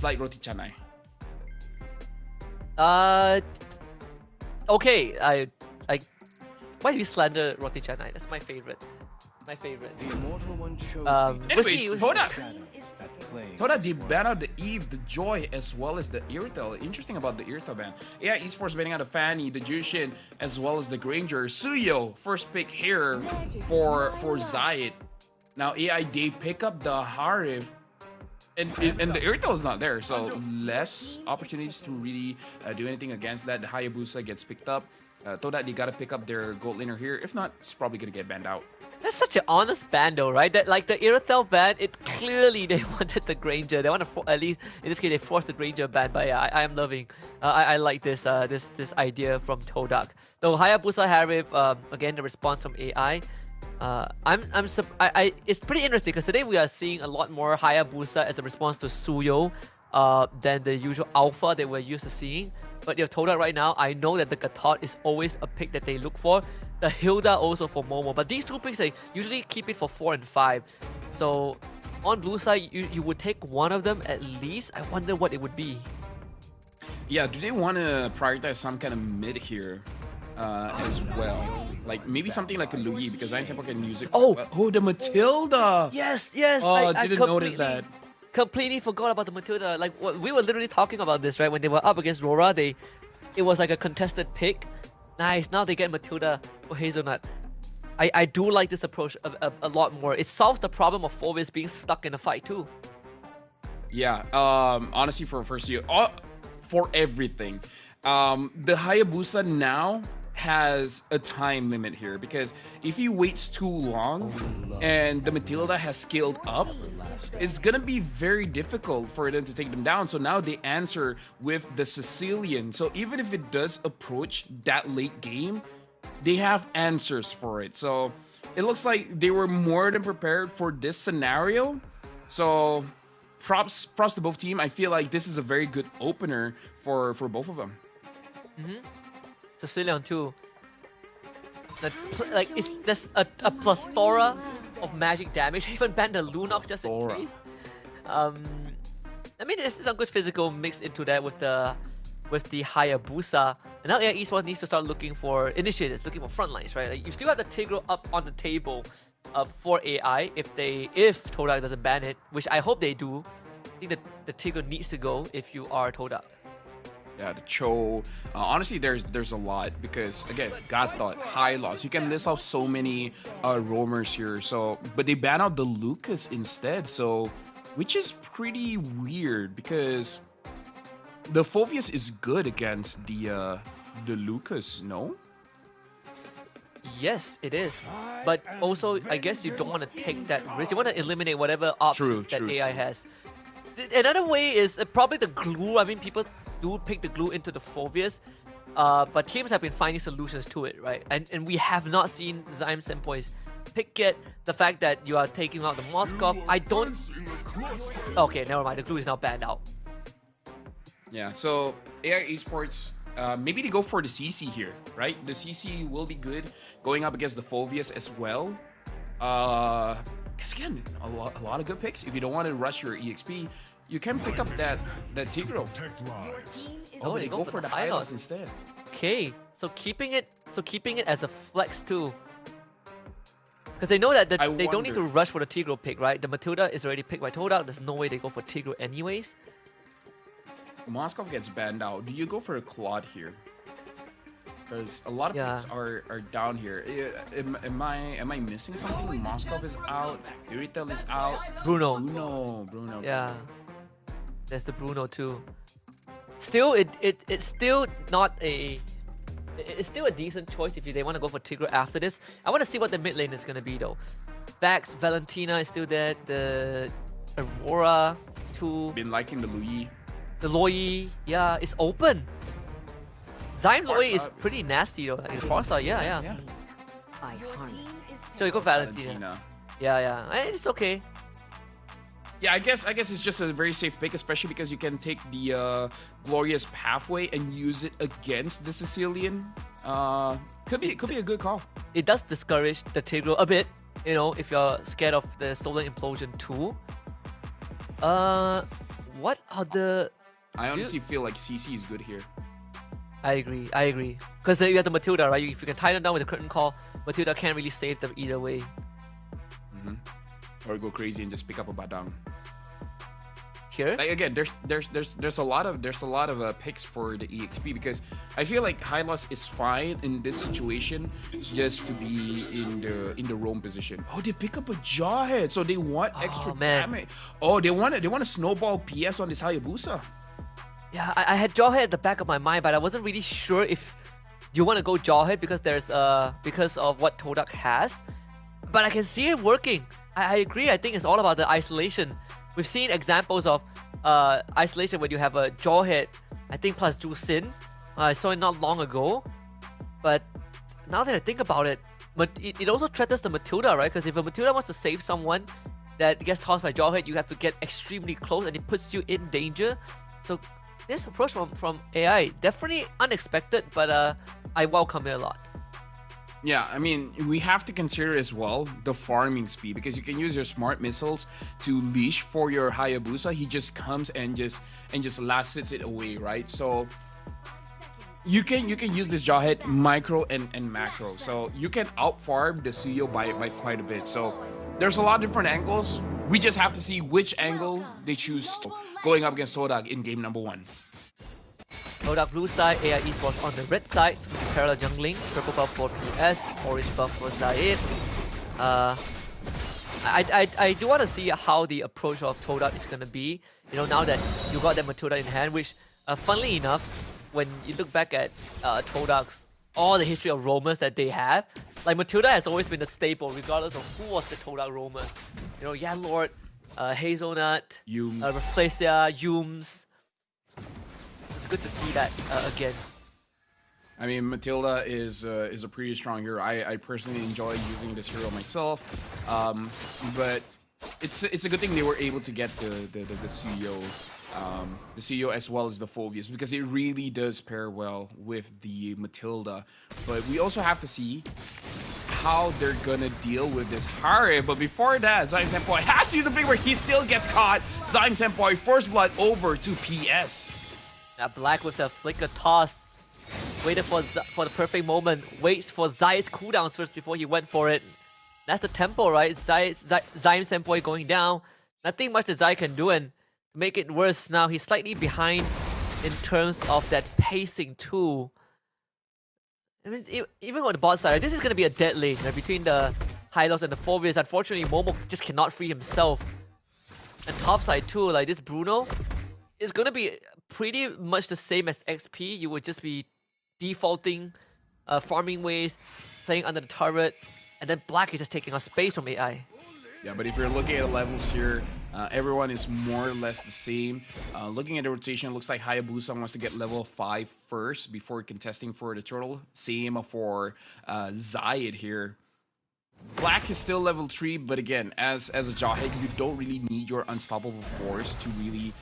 dislike Roti Canai? Okay. Why do you slander Roti Canai? That's my favorite. My favorite. The immortal one chose Anyways, Toda Toda did ban out the Eve, the Joy, as well as the Irtel. Interesting about the Irtel ban. Yeah, Esports banning out the Fanny, the Jushin, as well as the Granger. Suyo, first pick here for Zayat. Now AI, they pick up the Harif. And the Irtel is not there, so less opportunities to really do anything against that. The Hayabusa gets picked up. Toda, they gotta pick up their gold laner here. If not, it's probably gonna get banned out. That's such an honest ban though, right? That like the Irithel ban, it clearly they wanted the Granger. They want to at least in this case they forced the Granger ban. But yeah, I am loving. I like this this idea from Todak. Though Hayabusa Harif, again the response from AI. It's pretty interesting because today we are seeing a lot more Hayabusa as a response to Suyo than the usual alpha that we're used to seeing. But you have Todak right now. I know that the Gatot is always a pick that they look for. The Hilda also for Momo. But these two picks, they usually keep it for 4 and 5. So on blue side, you would take one of them at least. I wonder what it would be. Yeah, do they want to prioritize some kind of mid here as well? Like maybe something like a Luigi because Zion Sample can use it. Oh, the Matilda! Yes. Oh, I didn't notice that. Completely forgot about the Matilda. Like we were literally talking about this, right? When they were up against Rora, it was like a contested pick. Nice. Now they get Matilda for Hazelnut. I do like this approach a lot more. It solves the problem of Phoebus being stuck in a fight too. Yeah. Honestly, for first year, for everything, the Hayabusa now has a time limit here because if he waits too long and the Matilda has scaled up, it's gonna be very difficult for them to take them down. So now they answer with the Sicilian. So even if it does approach that late game, they have answers for it. So it looks like they were more than prepared for this scenario. So props to both team. I feel like this is a very good opener for both of them. Sicilian too. Like there's a plethora of magic damage. Even ban the Lunox just in case. I mean, there's some good physical mixed into that with the Hayabusa. And now AI Esports needs to start looking for initiatives, looking for front lines, right? Like you still have the Tigro up on the table for AI if Todak doesn't ban it, which I hope they do. I think that the Tigro needs to go if you are Todak. Yeah, the Cho. Honestly, there's a lot because again, God thought high loss. You can list off so many roamers here. So, but they ban out the Lucas instead. So, which is pretty weird because the Phoveus is good against the Lucas. No. Yes, it is. But also, I guess you don't want to take that risk. You want to eliminate whatever options that AI has. Another way is probably the glue. I mean, people do pick the glue into the Phoveus, but teams have been finding solutions to it, right? And we have not seen Zyme Senpoi's pick yet. The fact that you are taking out the Moskov, I don't... Okay, never mind. The glue is now banned out. Yeah, so AI Esports, maybe they go for the CC here, right? The CC will be good going up against the Phoveus as well. Because again, a lot of good picks. If you don't want to rush your EXP, you can pick up that Tigro. Oh, they go for the Hylos instead. Okay, so keeping it as a flex too. Because they know that they don't need to rush for the Tigro pick, right? The Matilda is already picked by Todak. There's no way they go for Tigro anyways. Moskov gets banned out. Do you go for a Claude here? Because a lot of picks are down here. Am I missing something? Moskov is out. Iritel is out. Bruno. Yeah. There's the Bruno too. Still, it's still not a... It's still a decent choice if they want to go for Tigro after this. I want to see what the mid lane is going to be though. Vax, Valentina is still there. The Aurora too. Been liking the Lui. The Loi, yeah, it's open. Zyme Loi is pretty nasty though. Like Farsa, yeah. So you go Valentina. Yeah. It's okay. Yeah, I guess it's just a very safe pick, especially because you can take the Glorious Pathway and use it against the Sicilian. Could be a good call. It does discourage the Tigro a bit, you know, if you're scared of the Stolen Implosion too. what are the... I honestly feel like CC is good here. I agree. Because you have the Matilda, right? If you can tie them down with a curtain call, Matilda can't really save them either way. Or go crazy and just pick up a Badang. Here? Like again, there's a lot of picks for the EXP because I feel like high loss is fine in this situation just to be in the roam position. Oh, they pick up a Jawhead, so they want extra damage. Oh, they want to snowball PS on this Hayabusa. Yeah, I had Jawhead at the back of my mind, but I wasn't really sure if you want to go Jawhead because because of what Todak has. But I can see it working. I agree. I think it's all about the isolation. We've seen examples of isolation when you have a Jawhead, I think plus Jusin. I saw it not long ago. But now that I think about it, it also threatens the Matilda, right? Because if a Matilda wants to save someone that gets tossed by Jawhead, you have to get extremely close and it puts you in danger. So this approach from AI, definitely unexpected, but I welcome it a lot. Yeah, I mean, we have to consider as well the farming speed because you can use your smart missiles to leash for your Hayabusa. He just comes and just last hits it away, right? So you can use this Jawhead micro and macro. So you can out farm the Suyo by quite a bit. So there's a lot of different angles. We just have to see which angle they choose going up against Todak in game number 1. Todak blue side, AI Esports on the red side, so parallel jungling, purple buff for PS, orange buff for Zaid. I do want to see how the approach of Todak is going to be, you know, now that you got that Matilda in hand, which, funnily enough, when you look back at Todak's, all the history of roamers that they have, like Matilda has always been a staple, regardless of who was the Todak roamer. You know, yeah, Lord, Hazelnut, Replacia, Yumes. It's good to see that again. I mean, Matilda is a pretty strong hero. I personally enjoy using this hero myself, but it's a good thing they were able to get the CEO as well as the Phobias because it really does pair well with the Matilda. But we also have to see how they're gonna deal with this Hare. But before that, Zyme Senpai has to use the big where he still gets caught. Zyme Senpai first blood over to PS. Now Black with the flicker toss, waited for the perfect moment, waits for Zai's cooldowns first before he went for it. That's the tempo, right? Zyme Senpai going down. Nothing much that Zai can do, and to make it worse, now he's slightly behind in terms of that pacing too. I mean, even on the bot side, right, this is going to be a dead lane, right, between the Hylos and the Phobias. Unfortunately, Momo just cannot free himself. And top side too, like this Bruno is going to be pretty much the same as XP. You would just be defaulting farming ways, playing under the turret, and then Black is just taking up space from AI. Yeah, but if you're looking at the levels here, everyone is more or less the same. Looking at the rotation, it looks like Hayabusa wants to get level 5 first before contesting for the turtle. Same for Zayed here. Black is still level 3, but again, as a Jawhead, you don't really need your unstoppable force to really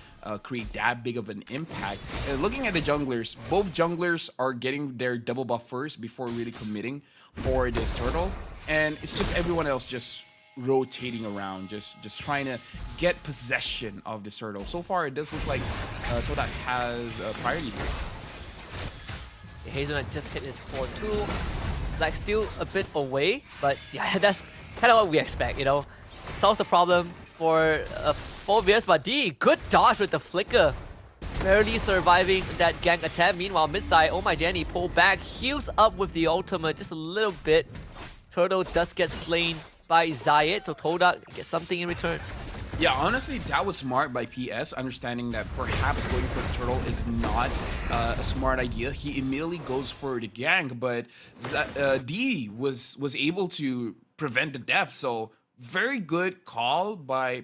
create that big of an impact. And looking at the junglers, both junglers are getting their double buff first before really committing for this turtle. And it's just everyone else just rotating around, just trying to get possession of this turtle. So far, it does look like Todak has priority. Hazelnut just hit his 4-2. Like still a bit away, but yeah, that's kind of what we expect, you know. Solves the problem for Phobias, but D, good dodge with the flicker. Barely surviving that gank attack. Meanwhile, mid side, oh my Jenny, pull back, heals up with the ultimate just a little bit. Turtle does get slain by Zayed, so Todak gets something in return. Yeah, honestly, that was smart by PS, understanding that perhaps going for the turtle is not a smart idea. He immediately goes for the gank, but D was able to prevent the death, so very good call by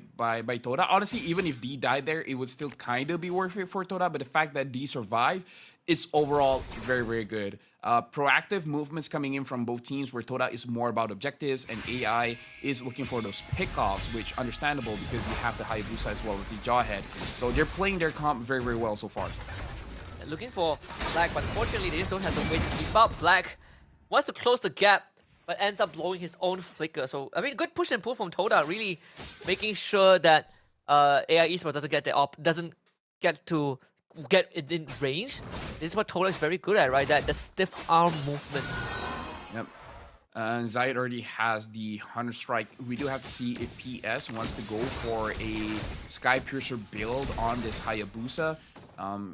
Toda. Honestly, even if D died there, it would still kind of be worth it for Toda, but the fact that D survived, it's overall very, very good. Proactive movements coming in from both teams where Toda is more about objectives and AI is looking for those pickoffs, which understandable because you have the Hayabusa as well as the Jawhead. So they're playing their comp very, very well so far. Looking for Black, but unfortunately they just don't have the way to keep up. Black wants to close the gap, but ends up blowing his own flicker. So, I mean, good push and pull from Toda, really making sure that AI Esports doesn't get get in range. This is what Toda is very good at, right? That the stiff arm movement. Yep. Zayed already has the Hunter Strike. We do have to see if PS wants to go for a Sky Piercer build on this Hayabusa.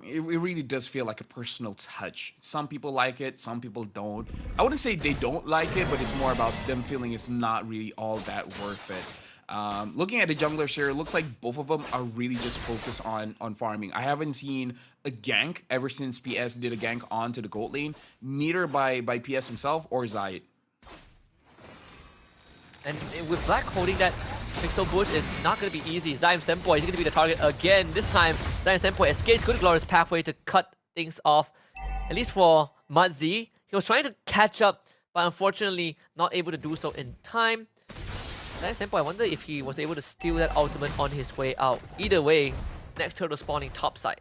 It really does feel like a personal touch. Some people like it, some people don't. I wouldn't say they don't like it, but it's more about them feeling it's not really all that worth it. Looking at the junglers here, it looks like both of them are really just focused on farming. I haven't seen a gank ever since PS did a gank onto the gold lane, neither by PS himself or Zayed. And with Black holding that Pixel Bush is not going to be easy. Zion Senpoi is going to be the target again. This time, Zion Senpoi escapes Good Glorious pathway to cut things off. At least for Mudzi, he was trying to catch up, but unfortunately not able to do so in time. Zion Senpoi, I wonder if he was able to steal that ultimate on his way out. Either way, next turtle spawning top side.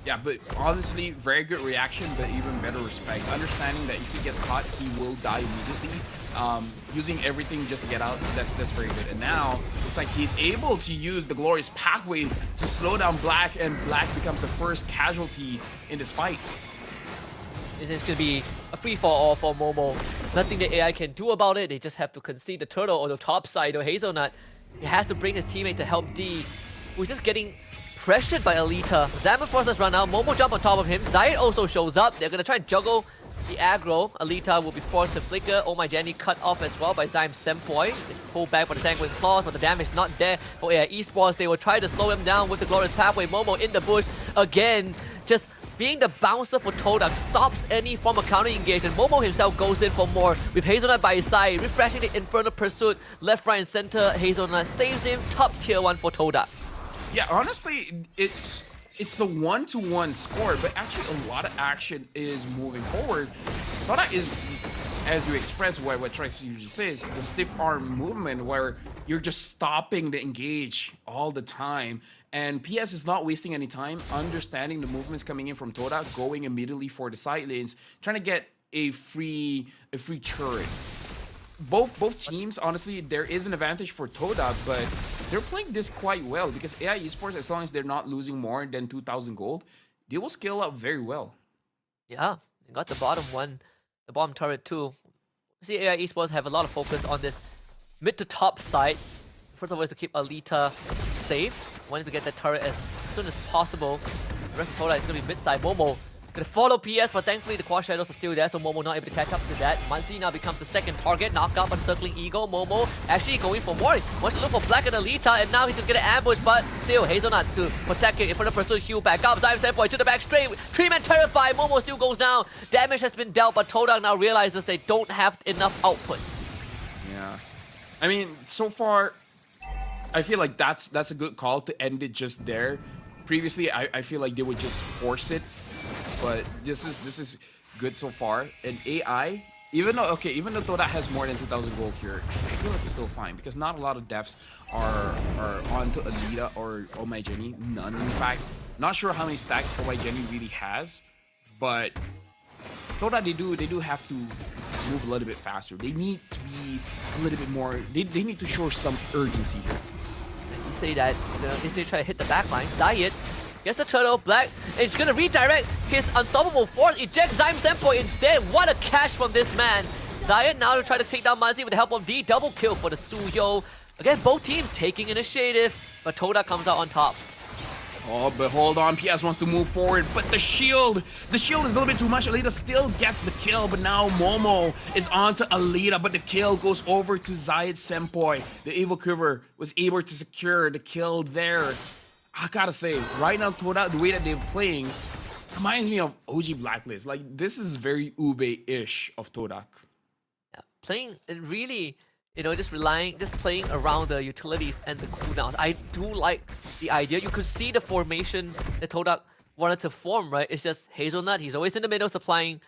Yeah, but honestly, very good reaction, but even better respect. Understanding that if he gets caught, he will die immediately. Using everything just to get out, that's very good. And now, looks like he's able to use the Glorious Pathway to slow down Black, and Black becomes the first casualty in this fight. It's going to be a free-for-all for Momo. Nothing the AI can do about it. They just have to concede the turtle on the top side, or Hazelnut. He has to bring his teammate to help D, who's just getting pressured by Alita. Zaman forces run out. Momo jump on top of him. Zayed also shows up. They're going to try and juggle the aggro. Alita will be forced to flicker. Oh My Jenny cut off as well by Zyme Senpoi. It's pulled back by the Sanguine Claws, but the damage not there for AI Esports. They will try to slow him down with the Glorious Pathway. Momo in the bush again. Just being the bouncer for Todak stops any form of counter engage, and Momo himself goes in for more with Hazelnut by his side, refreshing the Infernal Pursuit left, right, and center. Hazelnut saves him. Top tier 1 for Todak. Yeah, honestly, it's a 1-to-1 score, but actually a lot of action is moving forward. Todak is, as you express what Trax usually says, the stiff arm movement where you're just stopping the engage all the time. And PS is not wasting any time, understanding the movements coming in from Todak, going immediately for the side lanes, trying to get a free turret. Both teams, honestly, there is an advantage for Todak, but they're playing this quite well because AI Esports, as long as they're not losing more than 2,000 gold, they will scale up very well. Yeah, they got the bottom one, the bottom turret too. See, AI Esports have a lot of focus on this mid to top side. First of all, is to keep Alita safe. Wanting to get that turret as soon as possible. The rest of Todak is going to be mid side. Momo gonna follow PS, but thankfully the Quad Shadows are still there, so Momo not able to catch up to that. Muncie now becomes the second target, knocked out by the Circling Eagle. Momo actually going for more. Wants to look for Black and Alita, and now he's gonna get an ambush, but still Hazelnut to protect it in front of Pursuit. Heal back up. Zyme Senpoi to the back straight. 3-man terrified. Momo still goes down. Damage has been dealt, but Todak now realizes they don't have enough output. Yeah. I mean, so far, I feel like that's a good call to end it just there. Previously, I feel like they would just force it, but this is good so far. And AI, even though Todak has more than 2,000 gold here, I feel like it's still fine because not a lot of deaths are onto Alita or Oh My Jenny. None, in fact. Not sure how many stacks Oh My Jenny really has, but Todak they do have to move a little bit faster. They need to be a little bit more. They need to show some urgency here. You say that, they say try to hit the back line. Zayed gets the turtle, Black, and he's gonna redirect his unstoppable force, eject Zyme Senpoi instead. What a catch from this man. Zayed now to try to take down Mazi with the help of D. Double kill for the Suyo. Again, both teams taking initiative, but Todak comes out on top. Oh, but hold on, PS wants to move forward, but the shield is a little bit too much. Alita still gets the kill, but now Momo is on to Alita, but the kill goes over to Zayed Senpoi. The Evil Quiver was able to secure the kill there. I gotta say, right now, Todak, the way that they're playing, reminds me of OG Blacklist. Like, this is very Ube-ish of Todak. Yeah, playing, it really, just playing around the utilities and the cooldowns. I do like the idea. You could see the formation that Todak wanted to form, right? It's just Hazelnut. He's always in the middle supplying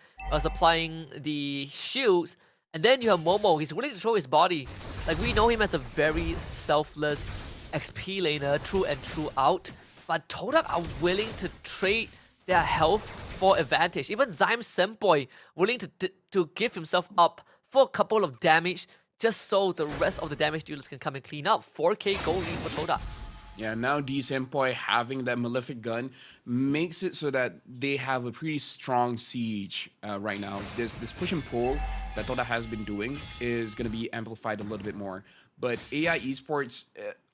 the shields. And then you have Momo. He's willing to throw his body. Like, we know him as a very selfless XP laner, true and true out. But Todak are willing to trade their health for advantage. Even Zyme Senpoi willing to give himself up for a couple of damage, just so the rest of the damage dealers can come and clean up. 4k gold lead for Todak. Yeah, now D Senpai having that malefic gun makes it so that they have a pretty strong siege right now. This push and pull that Toda has been doing is going to be amplified a little bit more. But AI Esports,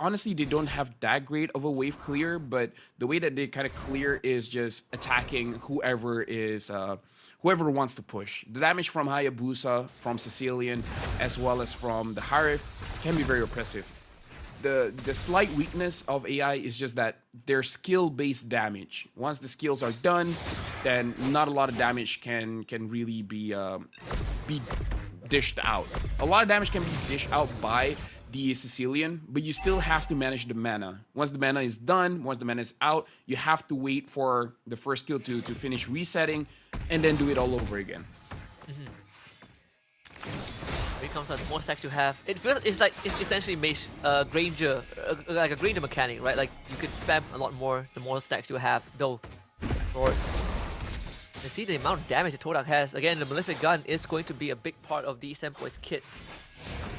honestly, they don't have that great of a wave clear, but the way that they kind of clear is just attacking whoever wants to push. The damage from Hayabusa, from Sicilian, as well as from the Harif can be very oppressive. The slight weakness of AI is just that they're skill-based damage. Once the skills are done, then not a lot of damage can really be dished out. A lot of damage can be dished out by the Sicilian, but you still have to manage the mana. Once the mana is done, once the mana is out, you have to wait for the first skill to finish resetting, and then do it all over again. When it comes to the more stacks you have, it's essentially Mage Granger, like a Granger mechanic, right? Like you could spam a lot more the more stacks you have, though. Lord. You see the amount of damage that Todak has. Again, the Malefic Gun is going to be a big part of D Senpai's kit.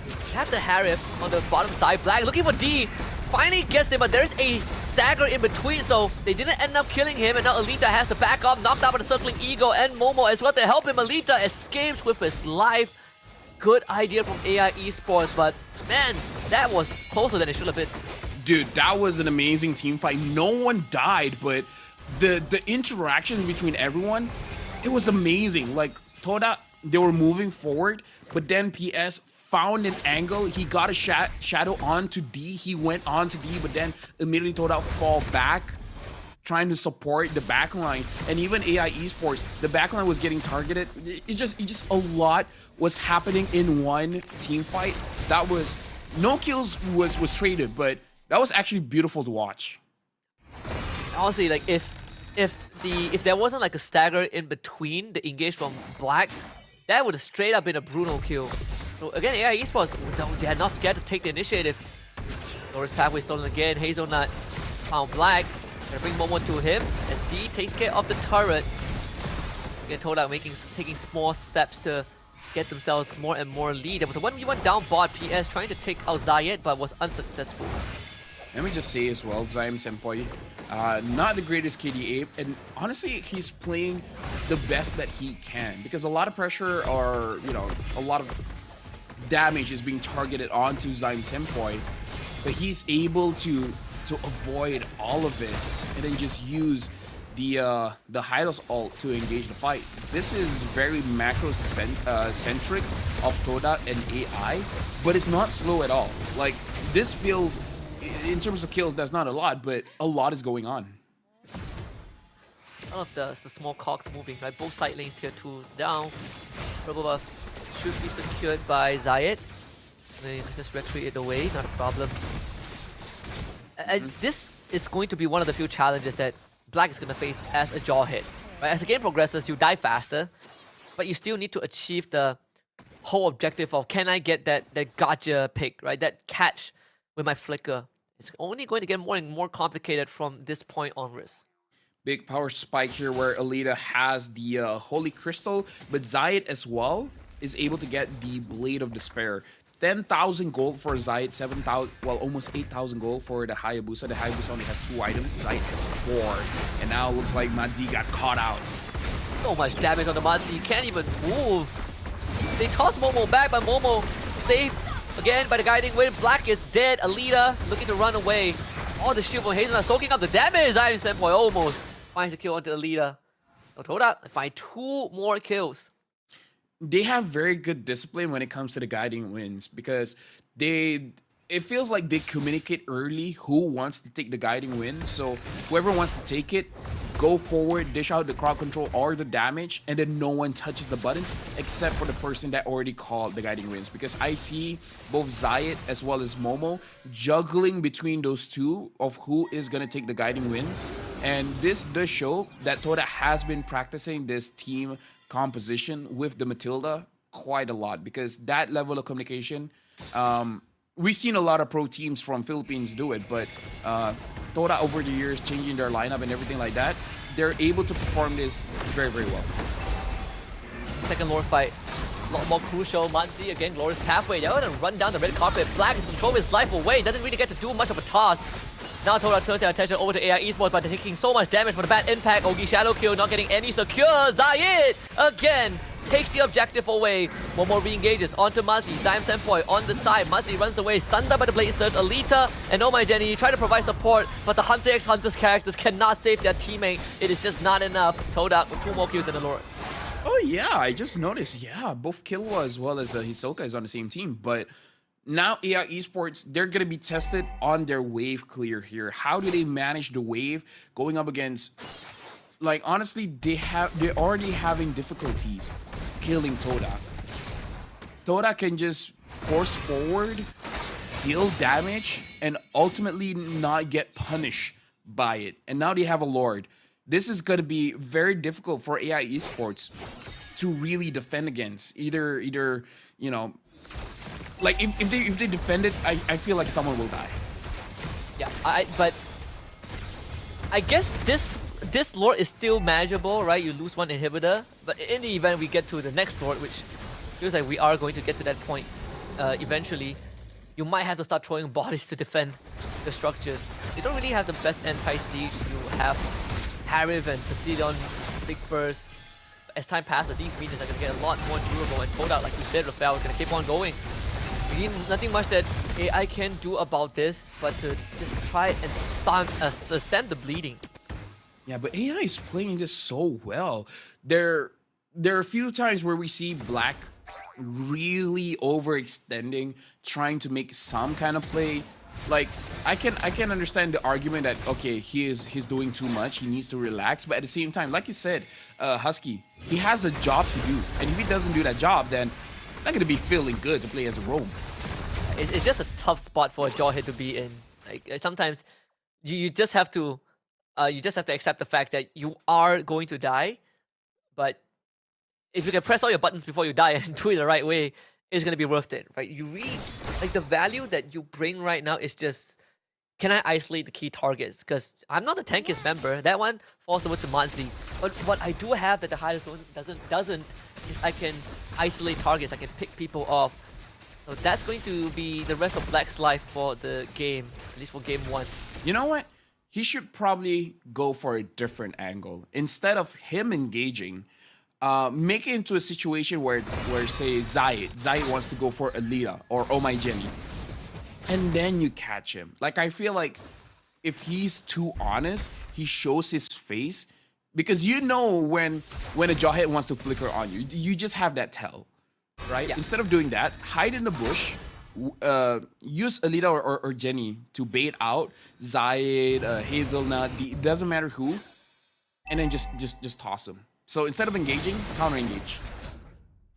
You have the Harif on the bottom side. Black looking for D. Finally gets him, but there's a stagger in between, so they didn't end up killing him, and now Alita has to back up, knocked out by the circling Ego and Momo as well to help him. Alita escapes with his life. Good idea from AI Esports, but man, that was closer than it should have been. Dude, that was an amazing team fight. No one died, but the interactions between everyone, it was amazing. Like, Toda, they were moving forward, but then PS found an angle. He got a shadow onto D. He went on to D, but then immediately Toda fall back, trying to support the backline. And even AI Esports, the backline was getting targeted. It's just a lot was happening in one team fight. That was, no kills was traded, but that was actually beautiful to watch. Honestly, like if there wasn't like a stagger in between the engage from Black, that would have straight up been a brutal kill. So again, AI Esports, they are not scared to take the initiative. Loris pathway stolen again. Hazelnut found Black. Gonna bring Momo to him as D takes care of the turret. Again, Todak taking small steps to get themselves more and more lead. There was a 1v1 down bot. PS trying to take out Zayed, but was unsuccessful. Let me just say as well, Zaim Senpai, not the greatest KDA, and honestly, he's playing the best that he can, because a lot of pressure or, you know, a lot of damage is being targeted onto Zaim Senpai, but he's able to avoid all of it and then just use the Hylos ult to engage the fight. This is very macro-centric of Toda and AI, but it's not slow at all. Like, this feels, in terms of kills, that's not a lot, but a lot is going on. All of the small cogs moving, right? Both side lanes tier 2s down. Purple buff should be secured by Zayed. They just retreat it away, not a problem. And this is going to be one of the few challenges that Black is going to face as a Jawhead. Right? As the game progresses, you die faster, but you still need to achieve the whole objective of, can I get that gotcha pick, right? That catch with my flicker. It's only going to get more and more complicated from this point onwards. Big power spike here where Alita has the Holy Crystal, but Zayed as well is able to get the Blade of Despair. 10,000 gold for Zayed, 7,000, well, almost 8,000 gold for the Hayabusa. The Hayabusa only has 2 items, Zayed has 4. And now it looks like Madzi got caught out. So much damage on the Madzi, he can't even move. They toss Momo back, but Momo saved again by the guiding wind. Black is dead. Alita looking to run away. All the shield from Hazelnut soaking up the damage. Zayn Senpai almost finds a kill onto Alita. Toda find 2 more kills. They have very good discipline when it comes to the guiding winds, because it feels like they communicate early who wants to take the guiding wind. So whoever wants to take it, go forward, dish out the crowd control or the damage, and then no one touches the button except for the person that already called the guiding winds. Because I see both Zayed as well as Momo juggling between those two of who is going to take the guiding winds. And this does show that Toda has been practicing this team composition with the Matilda quite a lot, because that level of communication, we've seen a lot of pro teams from Philippines do it, but Toda over the years changing their lineup and everything like that, they're able to perform this very, very well. Second lore fight, a lot more crucial. Manzi again, Glorious Pathway. They're gonna run down the red carpet. Black is controlling his life away. Doesn't really get to do much of a toss. Now Toda turns their attention over to AI Esports, but they're taking so much damage for the bad impact. Ogi Shadow Kill not getting any secure. Zayed again takes the objective away. Momo re-engages onto Muzzy. Dime Senpoi on the side. Muzzy runs away, stunned by the Blade Surge. Alita and Oh My Jenny try to provide support, but the Hunter x Hunter's characters cannot save their teammate. It is just not enough. Toda with 2 more kills in the Lord. Oh yeah, I just noticed. Yeah, both Killua as well as Hisoka is on the same team, but now AI Esports, they're gonna be tested on their wave clear here. How do they manage the wave going up against? Like honestly, they're already having difficulties killing Toda. Toda can just force forward, deal damage, and ultimately not get punished by it. And now they have a Lord. This is gonna be very difficult for AI Esports to really defend against. Either you know, like if they defend it, I feel like someone will die. Yeah, but I guess this Lord is still manageable, right? You lose 1 inhibitor, but in the event we get to the next Lord, which feels like we are going to get to that point eventually, you might have to start throwing bodies to defend the structures. You don't really have the best anti-siege. You have Harif and Cecilion, big burst. As time passes, these minions are going to get a lot more durable, and Toda, like you said, Rafael, is going to keep on going. Nothing much that AI can do about this, but to just try and stand the bleeding. Yeah, but AI is playing this so well. There are a few times where we see Black really overextending, trying to make some kind of play. Like I can understand the argument that okay, he's doing too much, he needs to relax, but at the same time, like you said, Husky, he has a job to do, and if he doesn't do that job, then it's not gonna be feeling good to play as a roam. It's just a tough spot for a Jawhead to be in. Like sometimes you just have to accept the fact that you are going to die, but if you can press all your buttons before you die and do it the right way, it's gonna be worth it, right? You really like the value that you bring right now is just, can I isolate the key targets? Because I'm not the tankiest member. That one falls over to Manzi. But what I do have that the highest one doesn't is I can isolate targets. I can pick people off. So that's going to be the rest of Black's life for the game, at least for game 1. You know what? He should probably go for a different angle. Instead of him engaging, make it into a situation where say Zayed wants to go for Alita or Oh My Jenny, and then you catch him. Like I feel like if he's too honest, he shows his face, because you know when a Jawhead wants to flicker on you, you just have that tell, right? Yeah. Instead of doing that, hide in the bush, use Alita or Jenny to bait out Zayed, Hazelnut, doesn't matter who, and then just toss him. So instead of engaging, counter-engage.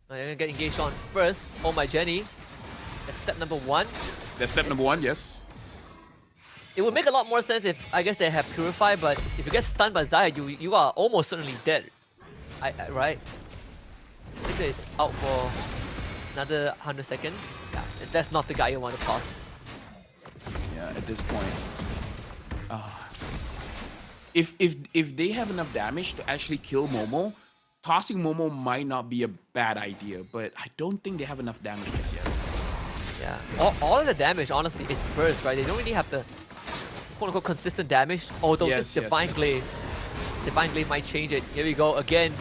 I'm gonna get engaged on first. Oh My Jenny. That's step number 1. That's step number 1, yes. It would make a lot more sense if I guess they have Purify, but if you get stunned by Zayed, you are almost certainly dead. Right? Slicker is out for another 100 seconds. Yeah, that's not the guy you want to toss. Yeah, at this point. If they have enough damage to actually kill Momo, tossing Momo might not be a bad idea, but I don't think they have enough damage just yet. Yeah, all of the damage honestly is burst, right? They don't really have the quote-unquote consistent damage, although this Divine Glaive might change it. Here we go again.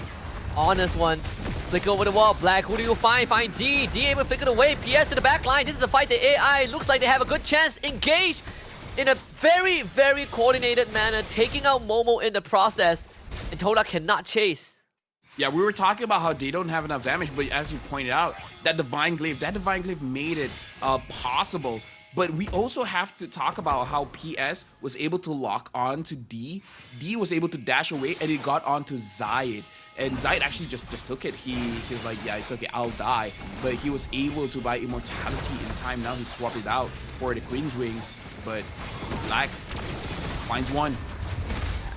Honest one. Flicker over the wall. Black, who do you find? Find D. D able to flicker away. PS to the back line. This is a fight. The AI looks like they have a good chance. Engage in a very, very coordinated manner, taking out Momo in the process. And Toda cannot chase. Yeah, we were talking about how they don't have enough damage, but as you pointed out, that Divine Glaive made it possible. But we also have to talk about how PS was able to lock on to D. D was able to dash away, and it got onto Zayed. And Zayed actually just took it. He's like, yeah, it's okay, I'll die. But he was able to buy immortality in time. Now he swapped it out for the Queen's Wings. But Black finds one.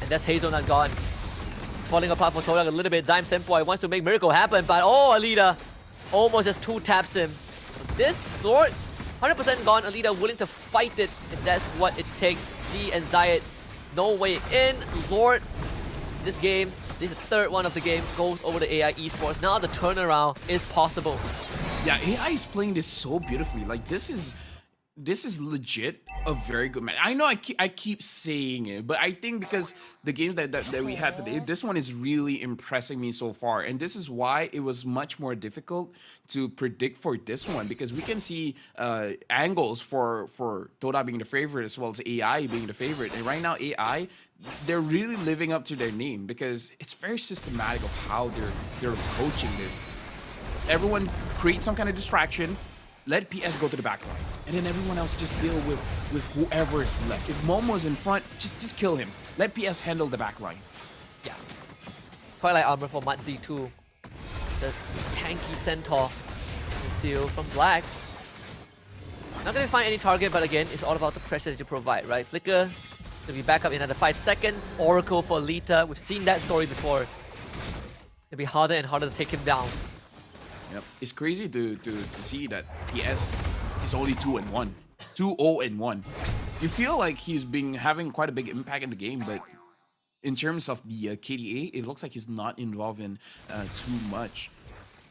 And that's Hazelnut gone. It's falling apart for Toda a little bit. Zyme Senpoi wants to make miracle happen, but oh, Alita almost just 2-taps him. This Lord, 100% gone. Alita willing to fight it, and that's what it takes. D and Zayed, no way in. Lord, this game, this is the third one of the game, goes over to AI Esports. Now the turnaround is possible. Yeah, AI is playing this so beautifully. Like this is legit a very good match. I know I keep saying it, but I think because the games that we had today, this one is really impressing me so far. And this is why it was much more difficult to predict for this one, because we can see angles for Toda being the favorite as well as AI being the favorite. And right now, AI, they're really living up to their name because it's very systematic of how they're approaching this. Everyone create some kind of distraction, let PS go to the back line, and then everyone else just deal with whoever is left. If Momo's in front, just kill him. Let PS handle the back line. Yeah. Twilight Armor for Matzi too. It's a tanky Centaur. Seal from Black. Not gonna find any target, but again, it's all about the pressure that you provide, right? Flicker to be back up in another 5 seconds. Oracle for Lita. We've seen that story before. It'll be harder and harder to take him down. Yep. It's crazy to see that PS is only 2-1. 2-0-1. You feel like he's been having quite a big impact in the game, but in terms of the KDA, it looks like he's not involved in too much.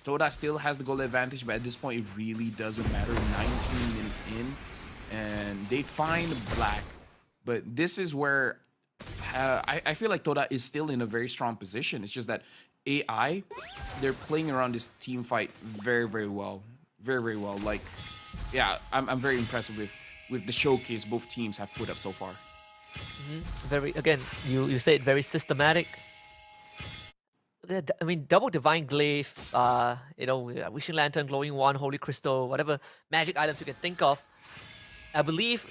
Toda still has the goal advantage, but at this point, it really doesn't matter. 19 minutes in, and they find Black. But this is where I feel like Toda is still in a very strong position. It's just that AI, they're playing around this team fight very, very well. Very, very well. Like, yeah, I'm very impressed with the showcase both teams have put up so far. Very, again, you say it very systematic. I mean, double Divine Glaive, you know, Wishing Lantern, Glowing Wand, Holy Crystal, whatever magic items you can think of. I believe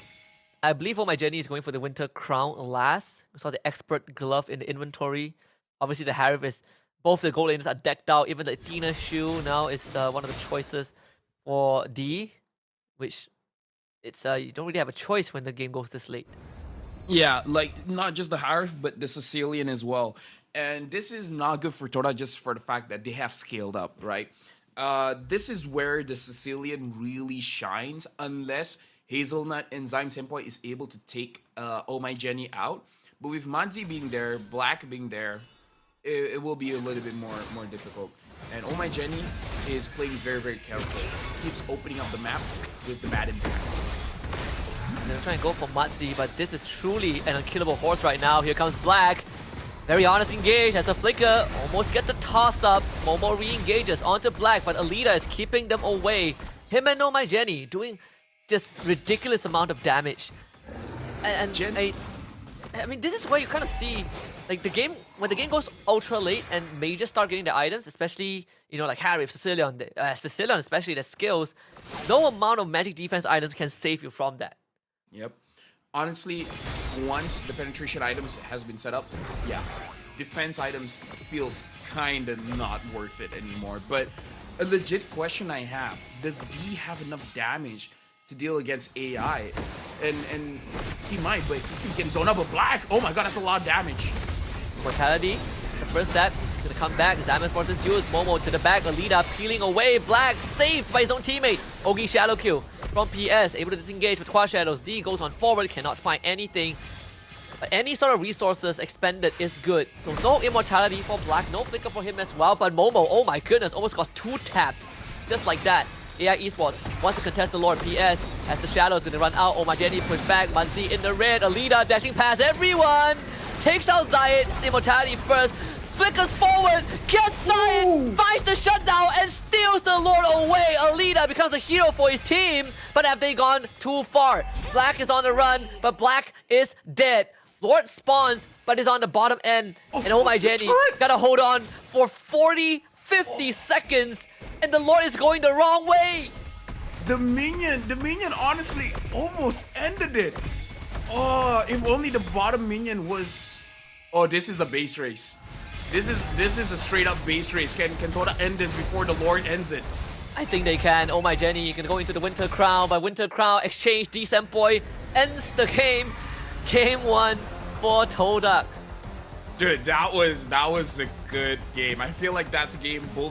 Oh My Jenny is going for the Winter Crown last. We saw the Expert Glove in the inventory. Obviously, the Harif is, both the gold laners are decked out. Even the Athena Shoe now is one of the choices for D, which it's you don't really have a choice when the game goes this late. Yeah, like not just the Harif, but the Sicilian as well. And this is not good for Toda just for the fact that they have scaled up, right? This is where the Sicilian really shines unless Hazelnut and Zyme Senpai is able to take Oh My Jenny out. But with Manzi being there, Black being there, it will be a little bit more difficult. And Oh My Jenny is playing very, very carefully. Keeps opening up the map with the bad impact. They're trying to go for Matzi, but this is truly an unkillable horse right now. Here comes Black. Very honest engage as a Flicker almost get the toss up. Momo re-engages onto Black, but Alita is keeping them away. Him and Oh My Jenny doing just ridiculous amount of damage. And I mean, this is where you kind of see, like, the game, when the game goes ultra late and mages start getting the items, especially, you know, like Harif, Sicilian especially the skills, no amount of magic defense items can save you from that. Yep. Honestly, once the penetration items has been set up, yeah, defense items feels kind of not worth it anymore. But a legit question I have, does D have enough damage to deal against AI? And he might, but if he can zone up a Black, oh my god, that's a lot of damage. Mortality, the first step, he's gonna come back. Zaman forces use Momo to the back. Alita peeling away. Black saved by his own teammate. Ogi Shadow Kill from PS, able to disengage with Qua Shadows. D goes on forward, cannot find anything. But any sort of resources expended is good. So no immortality for Black, no flicker for him as well. But Momo, oh my goodness, almost got 2-tapped. Just like that. AI Esports wants to contest the Lord. PS, as the Shadow is going to run out. Oh My Jenny pushed back. Manzi in the red. Alita dashing past everyone. Takes out Zayat's immortality first. Flickers forward. Gets Zayat. Finds the shutdown and steals the Lord away. Alita becomes a hero for his team. But have they gone too far? Black is on the run, but Black is dead. Lord spawns, but is on the bottom end. And Oh My Jenny gotta hold on for 40, 50 seconds. And the Lord is going the wrong way. The minion honestly almost ended it. Oh, if only the bottom minion was... Oh, this is a base race. This is a straight up base race. Can Toda end this before the Lord ends it? I think they can. Oh My Jenny can go into the Winter Crown, but Winter Crown exchange D Senpai ends the game. Game 1 for Toda. Dude, that was a good game. I feel like that's a game both